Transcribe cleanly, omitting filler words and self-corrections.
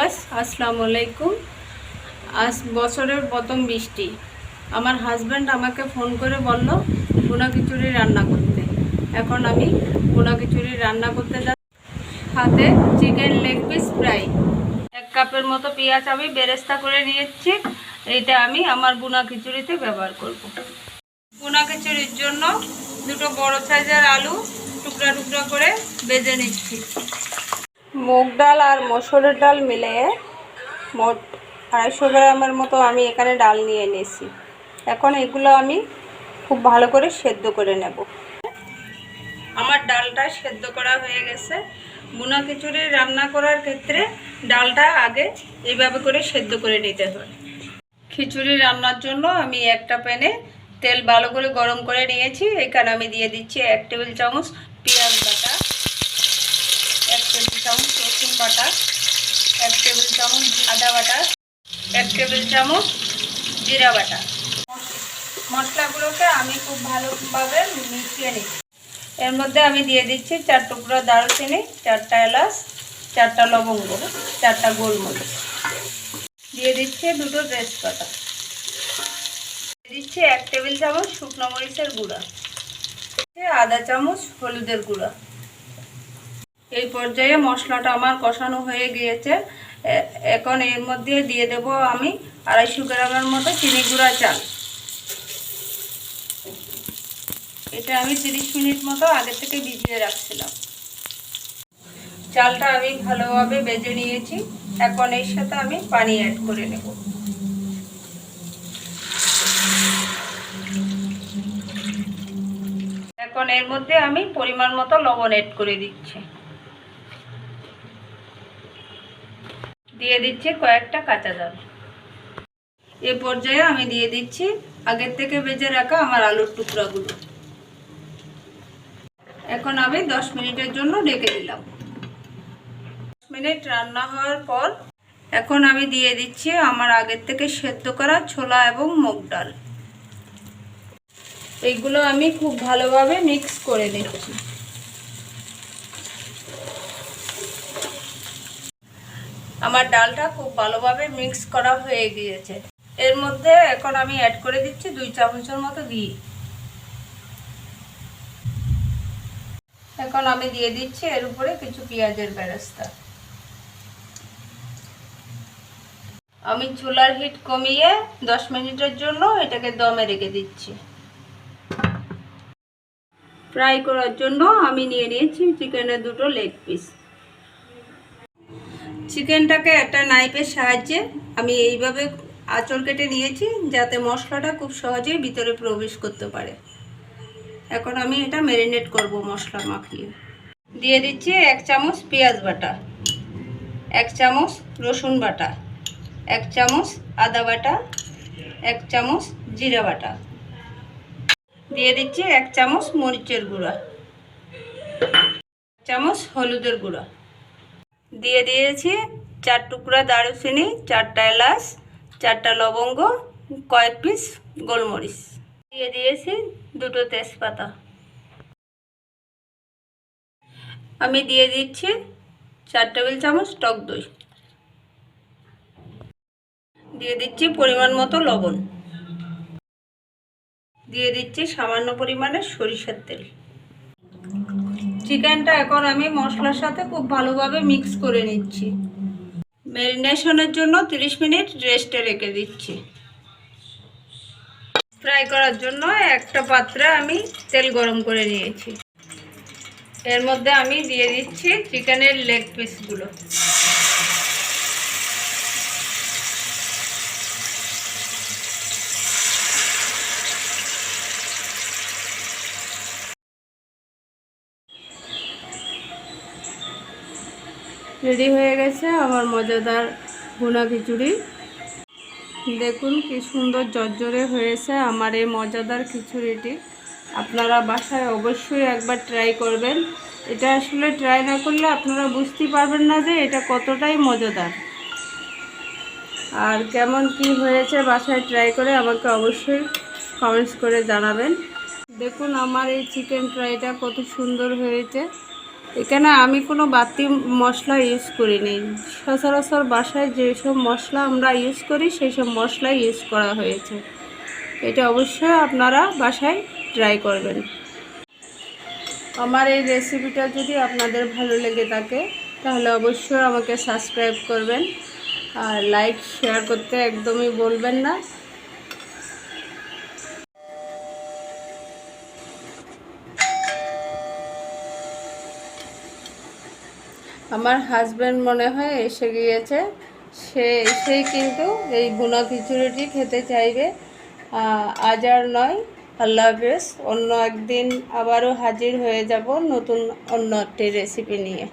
Viewers আসসালামু আলাইকুম। আজ বছরের প্রথম বৃষ্টি। আমার হাজব্যান্ড আমাকে ফোন করে বলল ভুনা খিচুড়ি রান্না করতে। এখন আমি ভুনা খিচুড়ি রান্না করতে যাচ্ছি। হাতে চিকেন লেগ পিস ফ্রাই, 1 কাপের মতো পেঁয়াজ আমি বেরেস্তা করে নিয়েছি। এইটা আমি আমার ভুনা খিচুড়িতে ব্যবহার করব। ভুনা খিচুড়ির জন্য দুটো বড় সাইজের আলু টুকরা টুকরা করে ভেজে নিচ্ছি। মুগ ডাল আর মসুরের ডাল মিলিয়ে মোট 250 গ্রামের মতো আমি এখানে ডাল নিয়ে নিয়েছি। এখন এগুলো আমি খুব ভালো করে সেদ্ধ করে নেব। আমার ডালটা সেদ্ধ করা হয়ে গেছে। ভুনা খিচুড়ি রান্না করার ক্ষেত্রে ডালটা আগে এইভাবে করে সেদ্ধ করে নিতে হয়। খিচুড়ি রান্নার জন্য আমি একটা প্যানে তেল ভালো করে গরম করে নিয়েছি। এখানে আমি দিয়ে দিচ্ছি 1 টেবিল চামচ পেঁয়াজ বাটা, 1 টেবিল চামচ রসুন বাটা, 1 টেবিল চামচ আদা বাটা, 1 টেবিল চামচ জিরা বাটা। মশলাগুলোকে আমি খুব ভালোভাবে মিশিয়ে নিচ্ছি। এর মধ্যে আমি দিয়ে দিচ্ছি 4 টুকরা দারুচিনি, 4টা এলাচ, 4টা লবঙ্গ, 4টা গোলমরিচ, দিয়ে দিচ্ছি 2টো তেজপাতা, দিয়ে দিচ্ছি 1 টেবিল চামচ শুকনো মরিচের গুঁড়া, আধা চামচ হলুদের গুঁড়া। এই পর্যায়ে মশলাটা আমার কষানো হয়ে গিয়েছে। এখন এর মধ্যে দিয়ে দেব আমি 250 গ্রামের মতো চিনি গুঁড়া চাল। এটা আমি 30 মিনিট মতো আগে থেকে ভিজিয়ে রাখছিলাম। চালটা আমি ভালোভাবে ভেজে নিয়েছি। এখন এর সাথে আমি পানি অ্যাড করে নেব। এখন এর মধ্যে আমি পরিমাণ মতো লবণ অ্যাড করে দিচ্ছি। দিয়ে দিচ্ছি কয়েকটা কাঁচা ডাল। এ পর্যায়ে আমি দিয়ে দিচ্ছি আগের থেকে ভেজে রাখা আমার আলুর টুকরাগুলো। এখন আমি 10 মিনিটের জন্য ঢেকে দিলাম। 10 মিনিট রান্না হওয়ার পর এখন আমি দিয়ে দিচ্ছি আমার আগের থেকে সেদ্ধ করা ছোলা এবং মুগ ডাল। এইগুলো আমি খুব ভালোভাবে মিক্স করে নিচ্ছি। আমার ডালটা খুব ভালোভাবে মিক্স করা হয়ে গিয়েছে। এর মধ্যে এখন আমি অ্যাড করে দিচ্ছি 2 চামচের মতো ঘি। এখন আমি দিয়ে দিচ্ছি এর উপরে কিছু পেঁয়াজের বেরেস্তা। আমি চুলার হিট কমিয়ে 10 মিনিটের জন্য এটাকে দমে রেখে দিচ্ছি। ফ্রাই করার জন্য আমি নিয়ে নিয়েছি চিকেনের 2টো লেগ পিস। চিকেনটাকে একটা নাইফের সাহায্যে আমি এইভাবে আঁচড় কেটে নিয়েছি যাতে মশলাটা খুব সহজেই ভিতরে প্রবেশ করতে পারে। এখন আমি এটা ম্যারিনেট করব মশলা মাখিয়ে। দিয়ে দিচ্ছি 1 চামচ পেঁয়াজ বাটা, 1 চামচ রসুন বাটা, 1 চামচ আদা বাটা, 1 চামচ জিরা বাটা, দিয়ে দিচ্ছি 1 চামচ মরিচের গুঁড়া, 1 চামচ হলুদের গুঁড়া, দিয়ে দিয়েছি 4 টুকরা দারুচিনি, 4টা এলাচ, 4টা লবঙ্গ, কয়েক পিস গোলমরিচ, দিয়ে দিয়েছি 2টো তেজপাতা। আমি দিয়ে দিচ্ছি 4 টেবিল চামচ টক দই, দিয়ে দিচ্ছি পরিমাণ মতো লবণ, দিয়ে দিচ্ছি সামান্য পরিমাণে সরিষার তেল। চিকেনটা এখন আমি মশলার সাথে খুব ভালোভাবে মিক্স করে নিচ্ছি। ম্যারিনেশনের জন্য 30 মিনিট রেস্টে রেখে দিচ্ছি। ফ্রাই করার জন্য একটা পাত্রে আমি তেল গরম করে নিয়েছি। এর মধ্যে আমি দিয়ে দিচ্ছি চিকেনের লেগ পিসগুলো। রেডি হয়ে গেছে আমার মজাদার ভুনা খিচুড়ি। দেখুন কি সুন্দর জর্জরে হয়েছে আমার এই মজাদার খিচুড়িটি। আপনারা বাসায় অবশ্যই একবার ট্রাই করবেন। এটা আসলে ট্রাই না করলে আপনারা বুঝতেই পারবেন না যে এটা কতটাই মজাদার। আর কেমন কি হয়েছে বাসায় ট্রাই করে আমাকে অবশ্যই কমেন্টস করে জানাবেন। দেখুন আমার এই চিকেন ফ্রাইটা কত সুন্দর হয়েছে। এখানে আমি কোনো বাড়তি মশলা ইউজ করিনি। সচরাচর বাসায় যেসব মশলা আমরা ইউজ করি সেই সব মশলা ইউজ করা হয়েছে। এটা অবশ্যই আপনারা বাসায় ট্রাই করবেন। আমার এই রেসিপিটা যদি আপনাদের ভালো লেগে থাকে তাহলে অবশ্যই আমাকে সাবস্ক্রাইব করবেন, আর লাইক শেয়ার করতে একদমই বলবেন না। আমার হাজব্যান্ড মনে হয় এসে গিয়েছে, সেই কিন্তু এই ভুনা খিচুড়িটি খেতে চাইবে। আজ আর নয়, আল্লাহ হাফেজ। অন্য একদিন আবারও হাজির হয়ে যাব নতুন অন্য একটি রেসিপি নিয়ে।